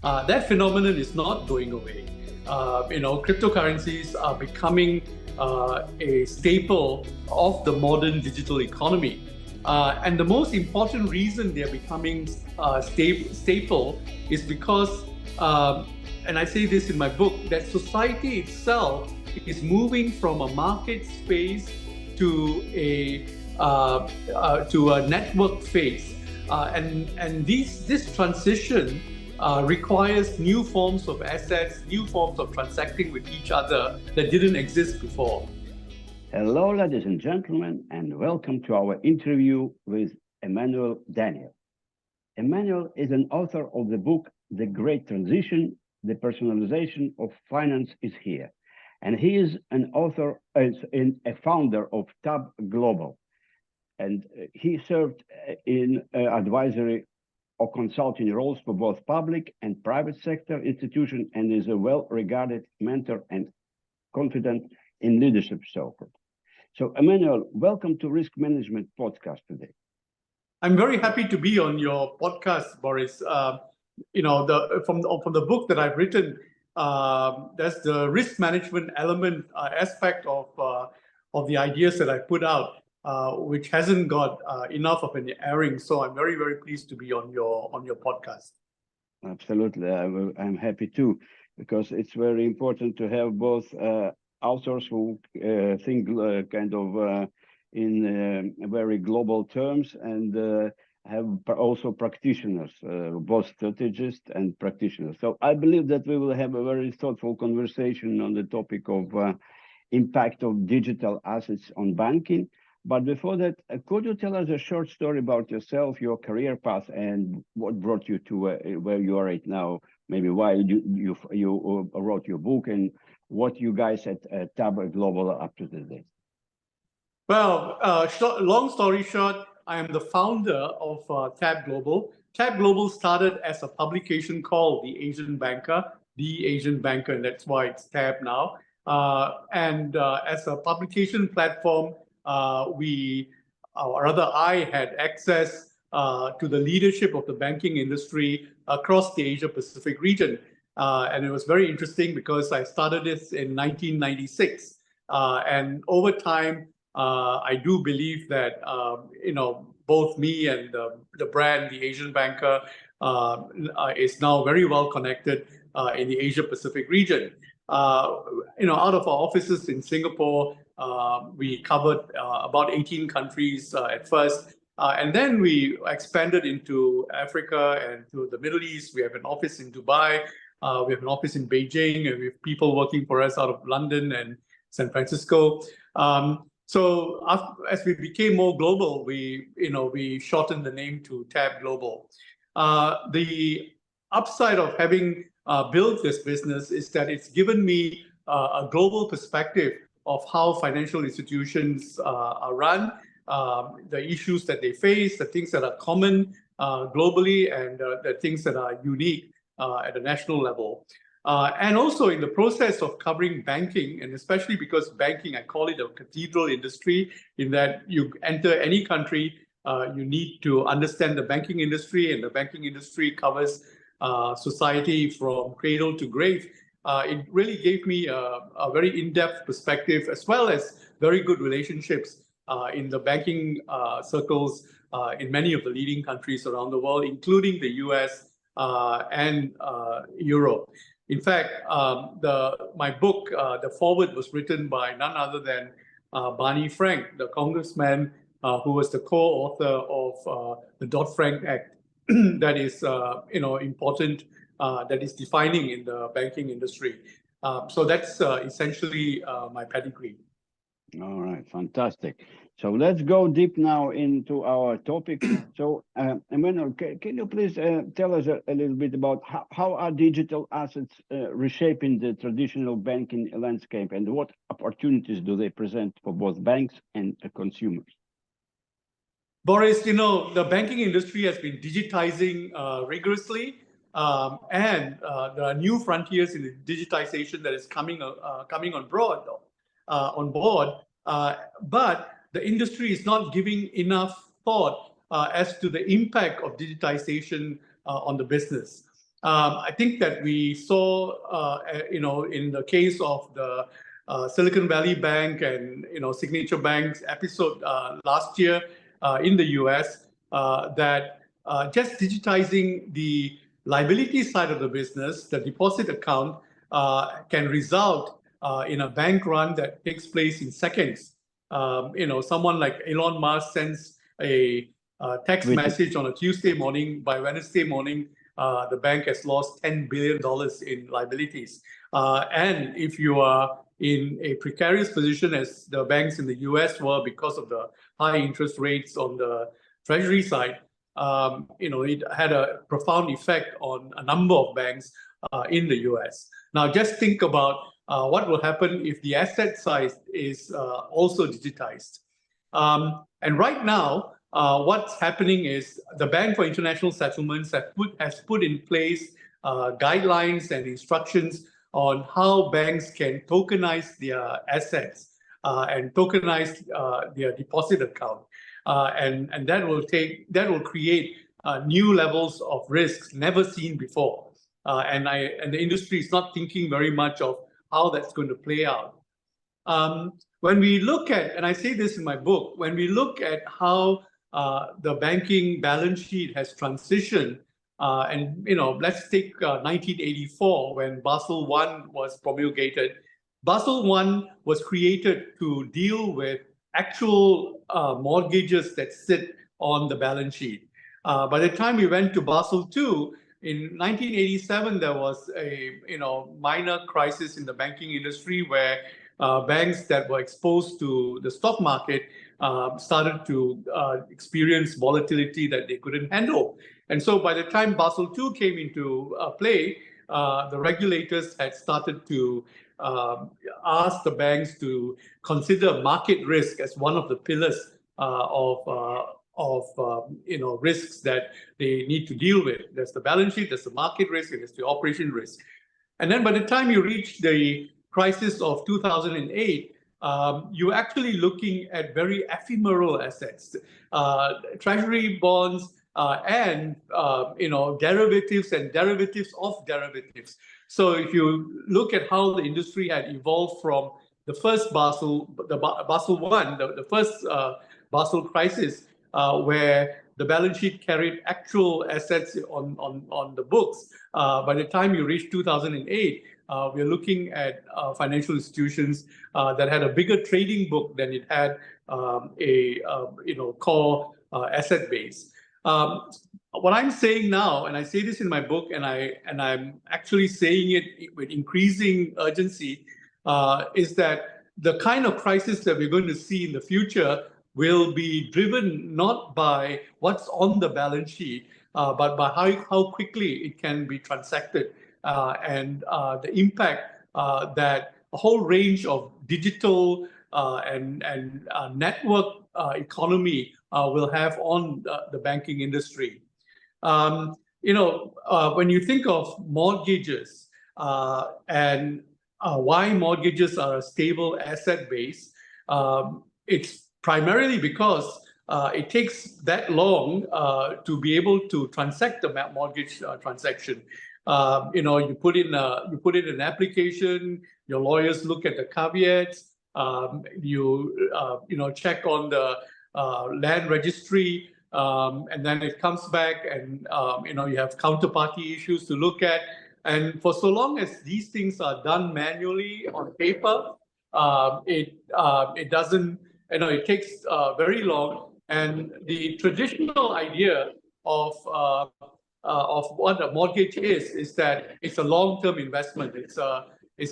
That phenomenon is not going away. Cryptocurrencies are becoming a staple of the modern digital economy. And the most important reason they're becoming staple is because, and I say this in my book, that society itself is moving from a market space to a network phase, and this transition requires new forms of assets, new forms of transacting with each other that didn't exist before. Hello, ladies and gentlemen, and welcome to our interview with Emanuel Daniel. Emanuel is an author of the book, The Great Transition, The Personalization of Finance is Here. And he is an author, a founder of Tab Global. And he served in advisory or consulting roles for both public and private sector institutions and is a well-regarded mentor and confident in leadership circles. So, Emanuel, welcome to Risk Management Podcast today. I'm very happy to be on your podcast, Boris. From the book that I've written, there's the risk management element aspect of the ideas that I put out, which hasn't got enough of an airing. So I'm very, very pleased to be on your podcast. Absolutely, I'm happy too, because it's very important to have both authors who think kind of in very global terms and have also practitioners, both strategists and practitioners. So I believe that we will have a very thoughtful conversation on the topic of impact of digital assets on banking. But before that, could you tell us a short story about yourself, your career path, and what brought you to where you are right now? Maybe why you wrote your book and what you guys at Tab Global are up to today. Well, long story short, I am the founder of Tab Global. Tab Global started as a publication called The Asian Banker, and that's why it's Tab now. And as a publication platform, I had access to the leadership of the banking industry across the Asia Pacific region. And it was very interesting because I started this in 1996. And over time, I do believe that, both me and the brand, the Asian Banker, is now very well connected in the Asia Pacific region. Out of our offices in Singapore, we covered about 18 countries at first. And then we expanded into Africa and to the Middle East. We have an office in Dubai. We have an office in Beijing, and we have people working for us out of London and San Francisco. So as we became more global, we shortened the name to Tab Global. The upside of having built this business is that it's given me a global perspective of how financial institutions are run, the issues that they face, the things that are common globally, and the things that are unique at a national level. And also in the process of covering banking, and especially because banking, I call it a cathedral industry, in that you enter any country, you need to understand the banking industry, and the banking industry covers society from cradle to grave. It really gave me a very in-depth perspective, as well as very good relationships in the banking circles in many of the leading countries around the world, including the US and Europe. In fact, my book, the foreword, was written by none other than Barney Frank, the congressman who was the co-author of the Dodd-Frank Act. That is, important, that is defining in the banking industry. So that's essentially my pedigree. All right, fantastic. So let's go deep now into our topic. So, Emanuel, can you please tell us a little bit about how are digital assets reshaping the traditional banking landscape, and what opportunities do they present for both banks and consumers? Boris, the banking industry has been digitizing rigorously, and there are new frontiers in the digitization that is coming on board. But the industry is not giving enough thought as to the impact of digitization on the business. I think that we saw, in the case of the Silicon Valley Bank and Signature Bank's episode last year in the US, that just digitizing the liability side of the business, the deposit account, can result in a bank run that takes place in seconds. Someone like Elon Musk sends a text message on a Tuesday morning. By Wednesday morning, the bank has lost $10 billion in liabilities. And if you are in a precarious position, as the banks in the US were because of the high interest rates on the Treasury side, it had a profound effect on a number of banks in the US. Now, just think about what will happen if the asset side is also digitized. And right now, what's happening is the Bank for International Settlements has put in place guidelines and instructions on how banks can tokenize their assets and tokenize their deposit account, and that will create new levels of risks never seen before, and the industry is not thinking very much of how that's going to play out. When we look at, and I say this in my book, when we look at how the banking balance sheet has transitioned, and let's take 1984 when Basel I was promulgated. Basel I was created to deal with actual mortgages that sit on the balance sheet. By the time we went to Basel II, in 1987, there was a minor crisis in the banking industry where banks that were exposed to the stock market started to experience volatility that they couldn't handle. And so by the time Basel II came into play, the regulators had started to ask the banks to consider market risk as one of the pillars of risks that they need to deal with. There's the balance sheet, there's the market risk, and there's the operation risk. And then by the time you reach the crisis of 2008, you're actually looking at very ephemeral assets, treasury bonds, and derivatives and derivatives of derivatives. So if you look at how the industry had evolved from the first Basel I, the first Basel crisis, where the balance sheet carried actual assets on the books. By the time you reach 2008, we're looking at financial institutions that had a bigger trading book than it had a core asset base. What I'm saying now, and I say this in my book, and I'm actually saying it with increasing urgency, is that the kind of crisis that we're going to see in the future will be driven not by what's on the balance sheet, but by how quickly it can be transacted, and the impact that a whole range of digital and network economy will have on the banking industry. When you think of mortgages and why mortgages are a stable asset base, it's primarily because it takes that long to be able to transact the mortgage transaction. You put in an application, your lawyers look at the caveats, you check on the land registry, and then it comes back, and you have counterparty issues to look at. And for so long as these things are done manually on paper, it doesn't, it takes very long. And the traditional idea of what a mortgage is that it's a long-term investment. It's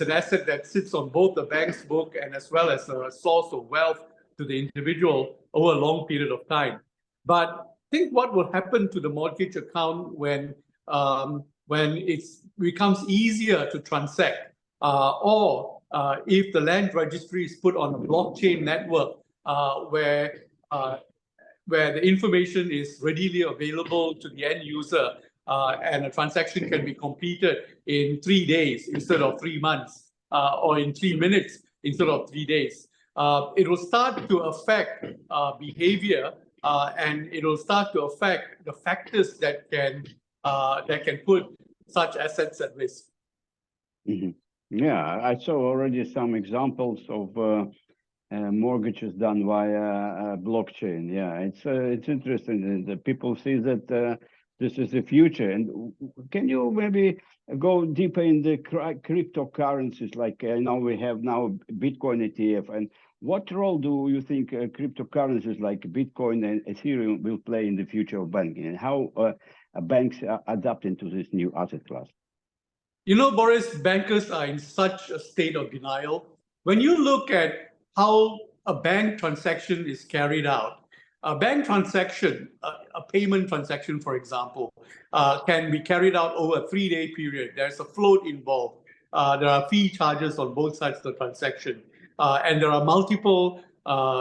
an asset that sits on both the bank's book and as well as a source of wealth to the individual over a long period of time. But think what will happen to the mortgage account when it becomes easier to transact, or if the land registry is put on a blockchain network where the information is readily available to the end user, and a transaction can be completed in 3 days instead of 3 months, or in 3 minutes instead of 3 days. It will start to affect behavior, and it will start to affect the factors that can put such assets at risk. Mhm. Yeah, I saw already some examples of mortgages done via blockchain. Yeah, it's interesting. The people see that this is the future. And can you maybe go deeper in the cryptocurrencies? Like now we have now Bitcoin ETF, and what role do you think cryptocurrencies like Bitcoin and Ethereum will play in the future of banking, and how banks are adapting to this new asset class? You know, Boris, bankers are in such a state of denial. When you look at how a bank transaction is carried out, a bank transaction, a payment transaction, for example, can be carried out over a 3-day period. There's a float involved. There are fee charges on both sides of the transaction. And there are multiple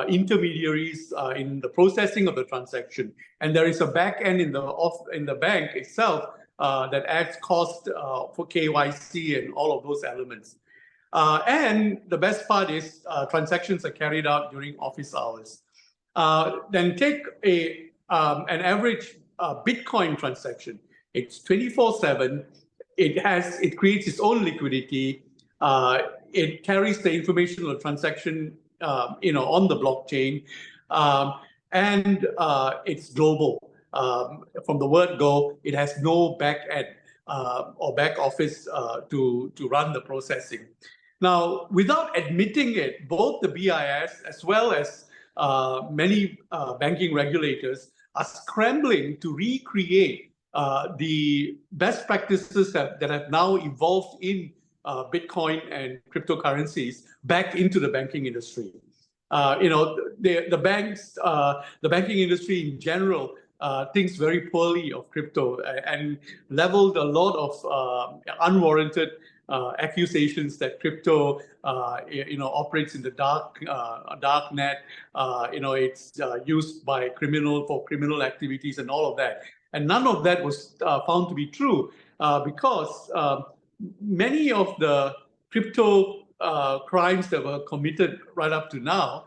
intermediaries in the processing of the transaction. And there is a back end in the bank itself that adds cost for KYC and all of those elements. And the best part is transactions are carried out during office hours. Then take an average Bitcoin transaction. It's 24/7. It creates its own liquidity. It carries the information of the transaction, on the blockchain, and it's global. From the word go, it has no back end or back office to run the processing. Now, without admitting it, both the BIS as well as many banking regulators are scrambling to recreate the best practices that have now evolved in Bitcoin and cryptocurrencies back into the banking industry. The banking industry in general thinks very poorly of crypto and leveled a lot of unwarranted accusations that crypto, operates in the dark net. It's used by for criminal activities and all of that. And none of that was found to be true because many of the crypto crimes that were committed right up to now,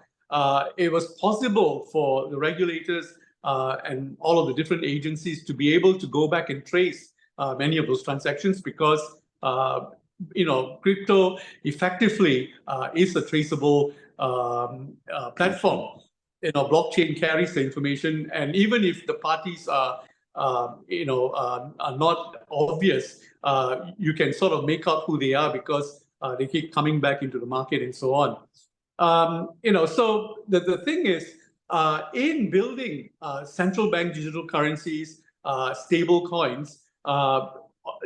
it was possible for the regulators and all of the different agencies to be able to go back and trace many of those transactions because crypto effectively is a traceable platform. Blockchain carries the information, and even if the parties are not obvious, you can sort of make out who they are because they keep coming back into the market and so on. So the thing is, in building central bank digital currencies, stable coins,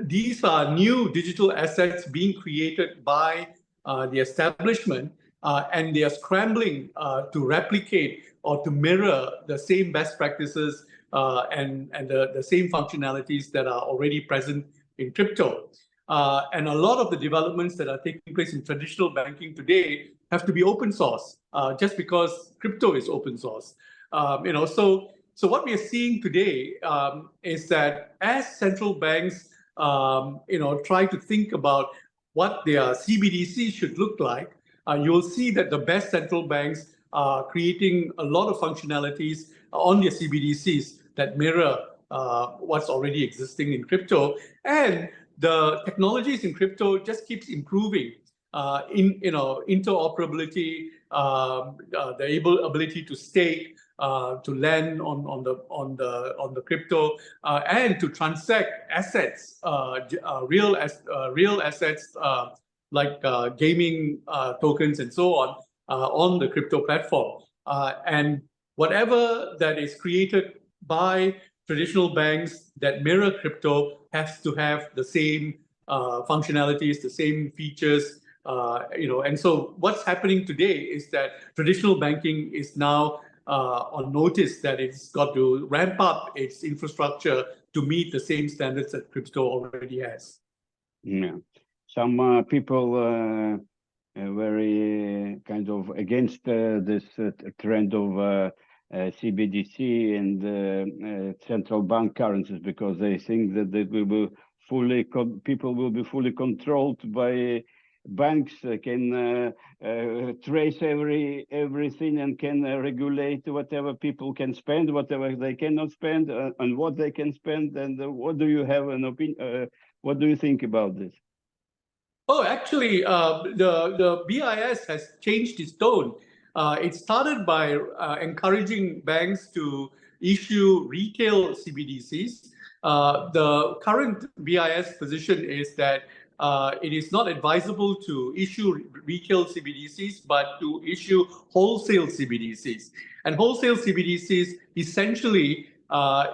these are new digital assets being created by the establishment, and they are scrambling to replicate or to mirror the same best practices and the same functionalities that are already present in crypto. And a lot of the developments that are taking place in traditional banking today have to be open source, just because crypto is open source. So what we are seeing today is that as central banks, try to think about what their CBDC should look like, you'll see that the best central banks are creating a lot of functionalities on their CBDCs that mirror what's already existing in crypto. And the technologies in crypto just keeps improving. Interoperability, the ability to stake, to lend on the crypto, and to transact assets, real assets like gaming tokens and so on the crypto platform. And whatever that is created by traditional banks that mirror crypto has to have the same functionalities, the same features. And so what's happening today is that traditional banking is now on notice that it's got to ramp up its infrastructure to meet the same standards that crypto already has. Yeah, some people very kind of against this trend of CBDC and central bank currencies because they think that they will be people will be fully controlled by banks, can trace everything and can regulate whatever people can spend, whatever they cannot spend, and what they can spend. And what do you have an opinion? What do you think about this? Oh, actually, the BIS has changed its tone. It started by encouraging banks to issue retail CBDCs. The current BIS position is that it is not advisable to issue retail CBDCs, but to issue wholesale CBDCs. And wholesale CBDCs essentially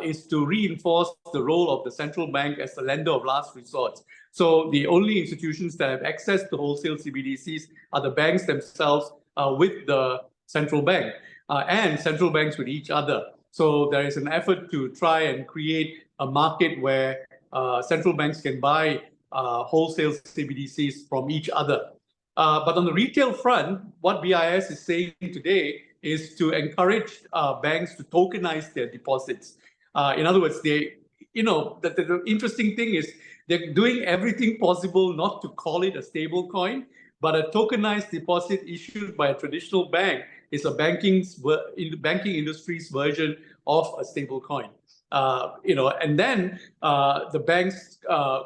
is to reinforce the role of the central bank as the lender of last resort. So the only institutions that have access to wholesale CBDCs are the banks themselves with the central bank and central banks with each other. So there is an effort to try and create a market where central banks can buy wholesale CBDCs from each other. But on the retail front, what BIS is saying today is to encourage banks to tokenize their deposits. In other words, the interesting thing is they're doing everything possible not to call it a stable coin, but a tokenized deposit issued by a traditional bank is a banking industry's version of a stable coin. And then the banks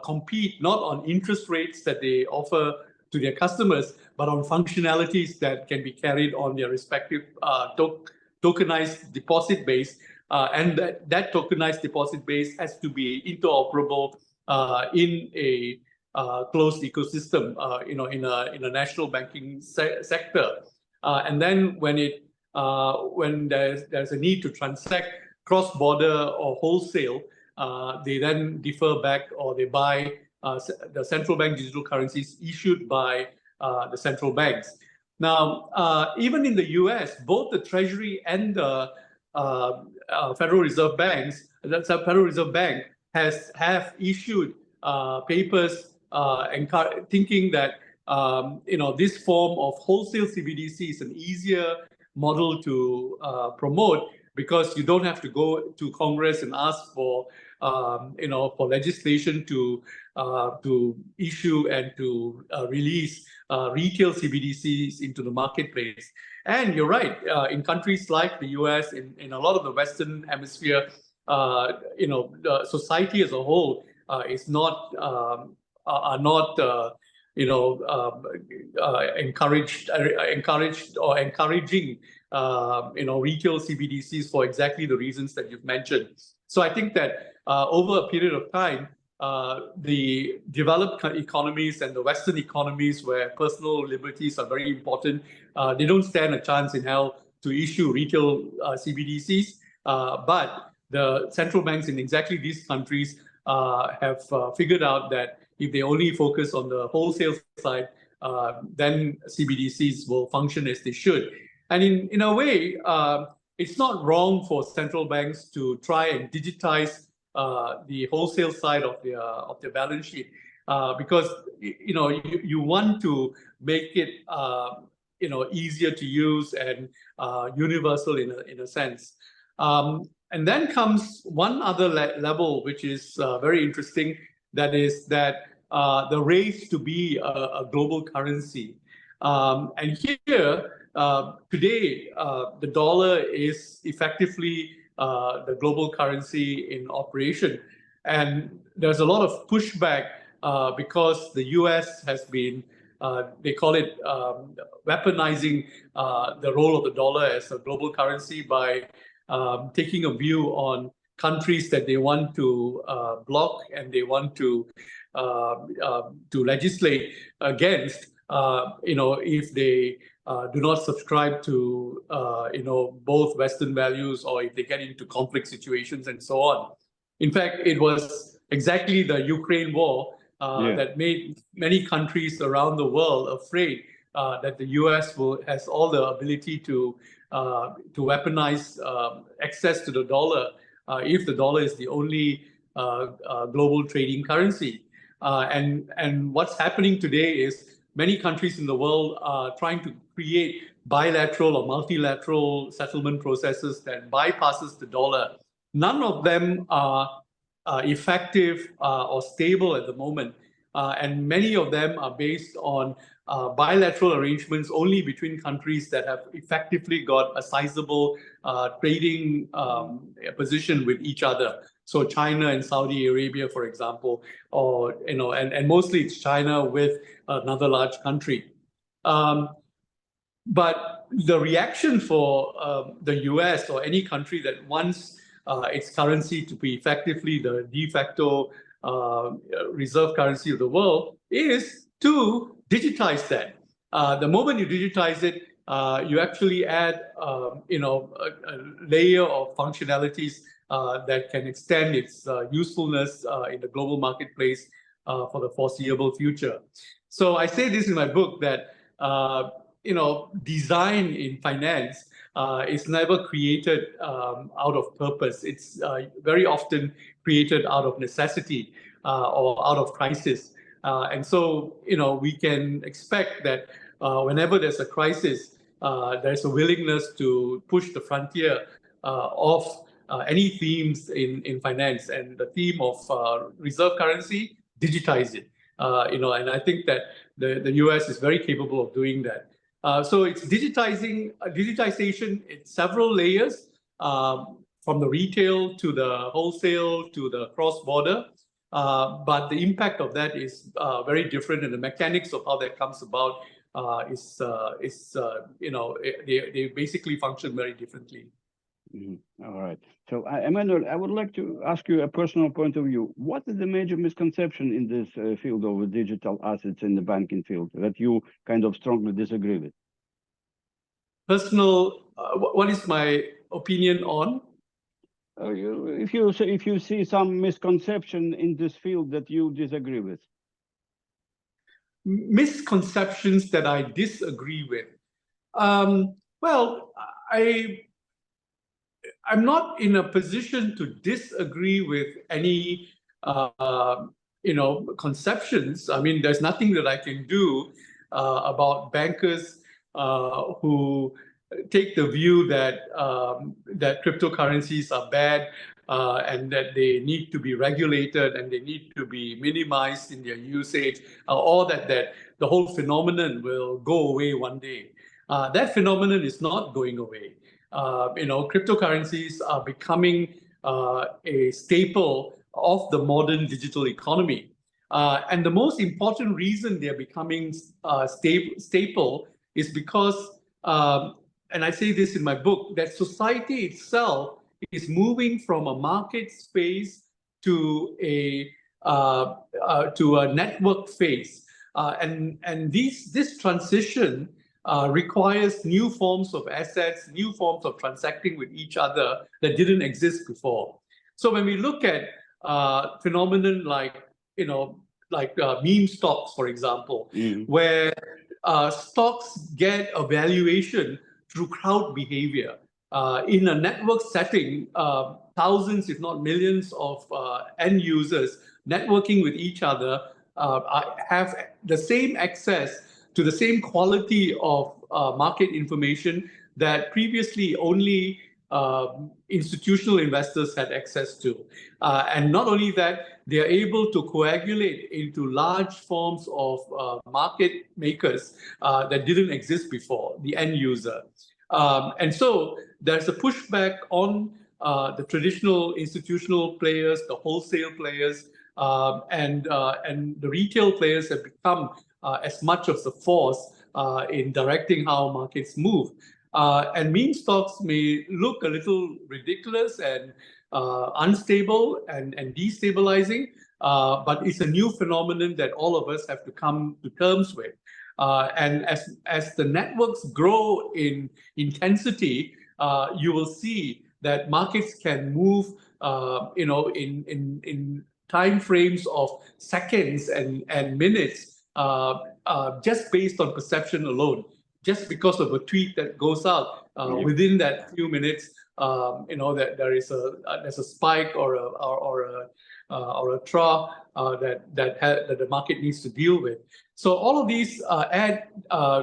compete not on interest rates that they offer to their customers, but on functionalities that can be carried on their respective tokenized deposit base. And that tokenized deposit base has to be interoperable in a closed ecosystem, in a national banking sector. And then when there's a need to transact cross-border or wholesale, they then defer back or they buy the central bank digital currencies issued by the central banks. Now, even in the US, both the Treasury and the Federal Reserve Banks, the Federal Reserve Bank have issued papers thinking that this form of wholesale CBDC is an easier model to promote because you don't have to go to Congress and ask for for legislation to issue and to release retail CBDCs into the marketplace. And you're right, in countries like the US, in a lot of the Western Hemisphere, the society as a whole is not encouraging retail CBDCs for exactly the reasons that you've mentioned. So I think that over a period of time, the developed economies and the Western economies where personal liberties are very important, they don't stand a chance in hell to issue retail CBDCs. But the central banks in exactly these countries have figured out that if they only focus on the wholesale side, then CBDCs will function as they should. And in a way, it's not wrong for central banks to try and digitize the wholesale side of their balance sheet, because you want to make it easier to use and universal in a sense. And then comes one other level, which is very interesting. That is that the race to be a global currency. And here, today, the dollar is effectively the global currency in operation. And there's a lot of pushback because the US has been, they call it weaponizing the role of the dollar as a global currency by taking a view on countries that they want to block and they want to legislate against, if they do not subscribe to, both Western values or if they get into conflict situations and so on. In fact, it was exactly the Ukraine war that made many countries around the world afraid that the US has all the ability to weaponize access to the dollar if the dollar is the only global trading currency. And what's happening today is many countries in the world are trying to create bilateral or multilateral settlement processes that bypasses the dollar. None of them are effective or stable at the moment. And many of them are based on bilateral arrangements only between countries that have effectively got a sizable trading position with each other. So China and Saudi Arabia, for example, or and mostly it's China with another large country. But the reaction for the US or any country that wants its currency to be effectively the de facto reserve currency of the world is to digitize that. The moment you digitize it, you actually add, a layer of functionalities that can extend its usefulness in the global marketplace for the foreseeable future. So I say this in my book that design in finance is never created out of purpose. It's very often created out of necessity or out of crisis. And so, we can expect that whenever there's a crisis, there's a willingness to push the frontier of any themes in finance. And the theme of reserve currency, digitize it. And I think that the US is very capable of doing that. So it's digitization in several layers, from the retail to the wholesale to the cross-border. But the impact of that is very different, and the mechanics of how that comes about they basically function very differently. All right. So, Emanuel, I would like to ask you a personal point of view. What is the major misconception in this field of digital assets in the banking field that you kind of strongly disagree with? Personal, what is my opinion on? If you see some misconception in this field that you disagree with. Misconceptions that I disagree with. Well, I'm not in a position to disagree with any, conceptions. I mean, there's nothing that I can do about bankers who take the view that that cryptocurrencies are bad and that they need to be regulated and they need to be minimized in their usage, or that the whole phenomenon will go away one day. That phenomenon is not going away. Cryptocurrencies are becoming a staple of the modern digital economy. And the most important reason they're becoming staple is because, and I say this in my book, that society itself is moving from a market space to a network phase. And this transition requires new forms of assets, new forms of transacting with each other that didn't exist before. So when we look at phenomenon like meme stocks, for example, where stocks get a valuation through crowd behavior. In a network setting, thousands, if not millions of end users networking with each other have the same access to the same quality of market information that previously only institutional investors had access to. And not only that, they are able to coagulate into large forms of market makers that didn't exist before, the end user. And so there's a pushback on the traditional institutional players, the wholesale players, and the retail players have become as much of the force in directing how markets move. And meme stocks may look a little ridiculous and unstable and destabilizing, but it's a new phenomenon that all of us have to come to terms with. And as the networks grow in intensity, you will see that markets can move, in time frames of seconds and minutes, just based on perception alone. Just because of a tweet that goes out within that few minutes, that there's a spike or a trough that the market needs to deal with. So all of these add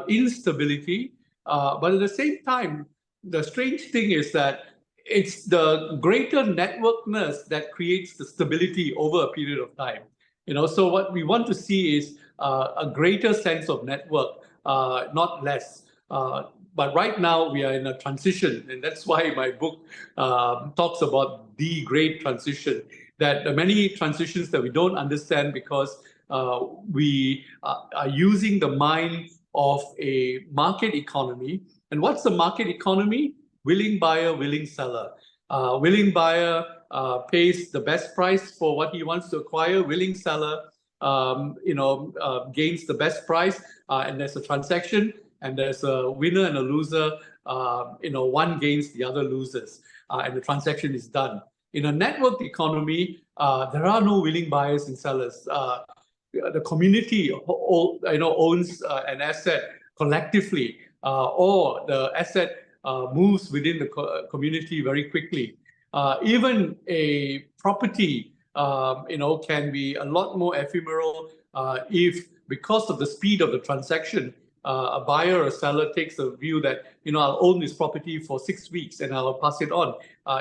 instability, but at the same time, the strange thing is that it's the greater networkness that creates the stability over a period of time. So what we want to see is a greater sense of network, not less. but right now we are in a transition, and that's why my book talks about the great transition. That there are many transitions that we don't understand because we are using the mind of a market economy. And what's the market economy? Willing buyer, willing seller. Willing buyer pays the best price for what he wants to acquire. Willing seller, gains the best price, and there's a transaction, and there's a winner and a loser. One gains, the other loses, and the transaction is done. In a networked economy, there are no willing buyers and sellers. The community, owns an asset collectively, or the asset moves within the community very quickly. Even a property, can be a lot more ephemeral if, because of the speed of the transaction, a buyer or seller takes a view that I'll own this property for 6 weeks and I'll pass it on.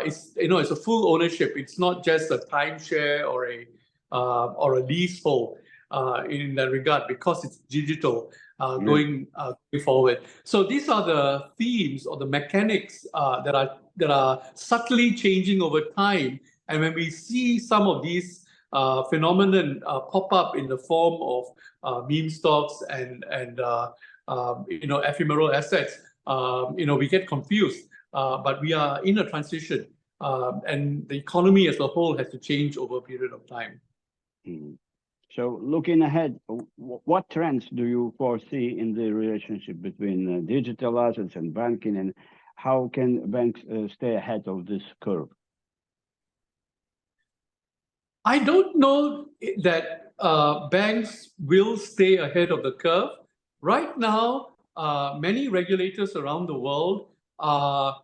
It's a full ownership. It's not just a timeshare or a leasehold in that regard, because it's digital going forward. So these are the themes or the mechanics that are subtly changing over time. And when we see some of these phenomenon pop up in the form of meme stocks and ephemeral assets, we get confused. But we are in a transition, and the economy as a whole has to change over a period of time. Mm. So looking ahead, what trends do you foresee in the relationship between digital assets and banking, and how can banks stay ahead of this curve? I don't know that banks will stay ahead of the curve. Right now, many regulators around the world are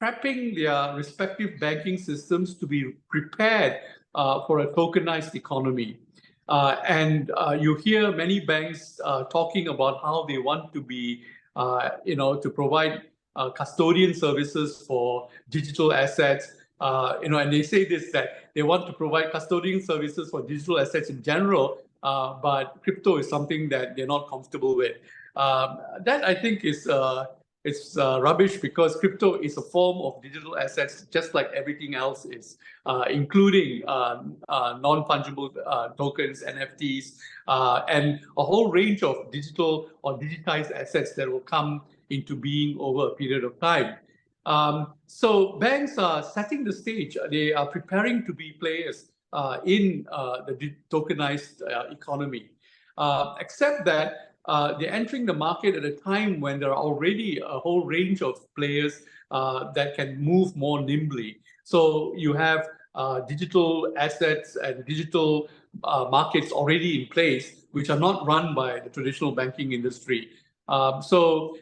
prepping their respective banking systems to be prepared for a tokenized economy. And you hear many banks talking about how they want to be, to provide custodian services for digital assets. And they say this, that they want to provide custodian services for digital assets in general, but crypto is something that they're not comfortable with. That I think is it's rubbish, because crypto is a form of digital assets, just like everything else is, including non-fungible tokens, NFTs, and a whole range of digital or digitized assets that will come into being over a period of time. So banks are setting the stage. They are preparing to be players in the tokenized economy, except that they're entering the market at a time when there are already a whole range of players that can move more nimbly. So you have digital assets and digital markets already in place, which are not run by the traditional banking industry. So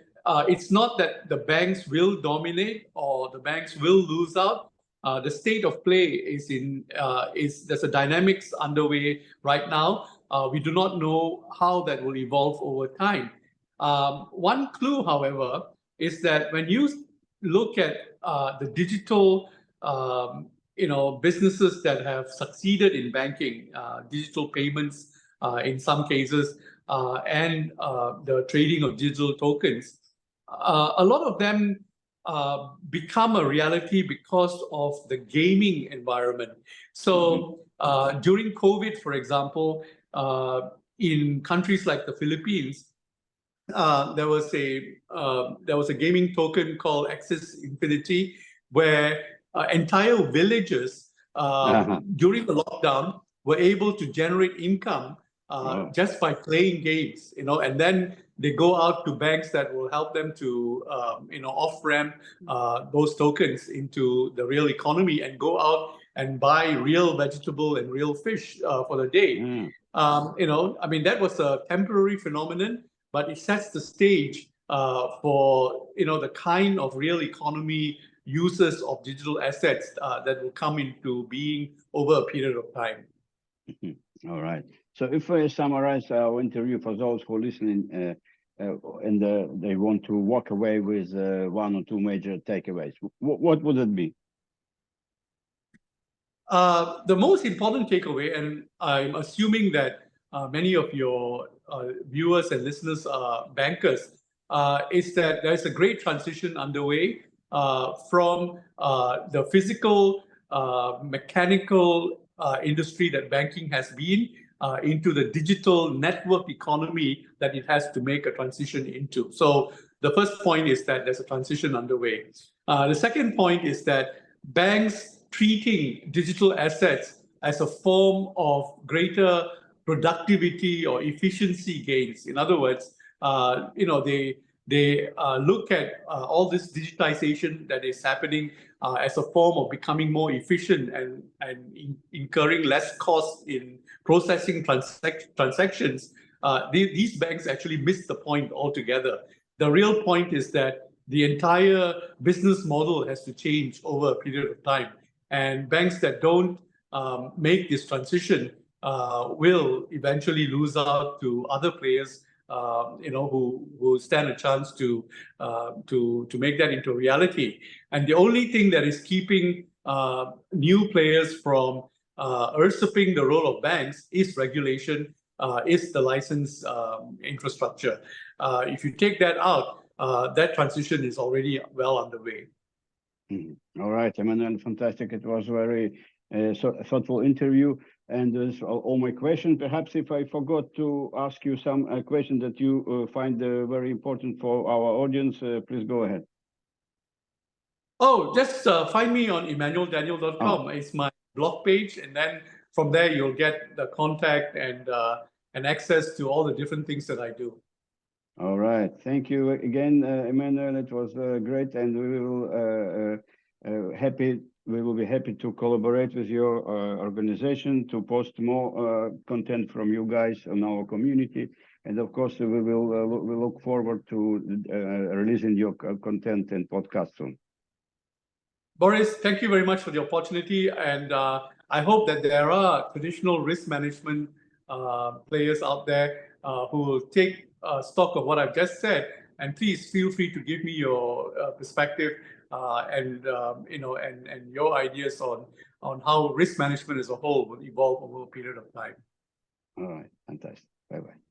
it's not that the banks will dominate or the banks will lose out. The state of play is there's a dynamics underway right now. We do not know how that will evolve over time. One clue, however, is that when you look at the digital, businesses that have succeeded in banking, digital payments in some cases, and the trading of digital tokens, a lot of them become a reality because of the gaming environment. So during COVID, for example, in countries like the Philippines, there was a gaming token called Axis Infinity, where entire villages during the lockdown were able to generate income just by playing games, and then they go out to banks that will help them to, off-ramp those tokens into the real economy and go out and buy real vegetable and real fish for the day. That was a temporary phenomenon, but it sets the stage for, the kind of real economy uses of digital assets that will come into being over a period of time. All right. So if I summarize our interview for those who are listening and they want to walk away with one or two major takeaways, what would it be? The most important takeaway, and I'm assuming that many of your viewers and listeners are bankers, is that there's a great transition underway from the physical, mechanical industry that banking has been into the digital network economy that it has to make a transition into. So the first point is that there's a transition underway. The second point is that banks treating digital assets as a form of greater productivity or efficiency gains. In other words, they look at all this digitization that is happening as a form of becoming more efficient and incurring less cost in processing transactions. These banks actually miss the point altogether. The real point is that the entire business model has to change over a period of time. And banks that don't make this transition will eventually lose out to other players, who stand a chance to make that into reality. And the only thing that is keeping new players from usurping the role of banks is regulation, is the license infrastructure. If you take that out, that transition is already well underway. All right, Emanuel, fantastic. It was very thoughtful interview. And that's all my questions. Perhaps if I forgot to ask you some questions that you find very important for our audience, please go ahead. Oh, just find me on emmanueldaniel.com. Oh. It's my blog page. And then from there, you'll get the contact and access to all the different things that I do. All right. Thank you again, Emanuel. It was great. And we will be happy to collaborate with your organization to post more content from you guys on our community. And of course, we will look forward to releasing your content and podcast soon. Boris, thank you very much for the opportunity. And I hope that there are traditional risk management players out there who will take stock of what I've just said. And please feel free to give me your perspective and your ideas on how risk management as a whole will evolve over a period of time. All right, fantastic. Bye-bye.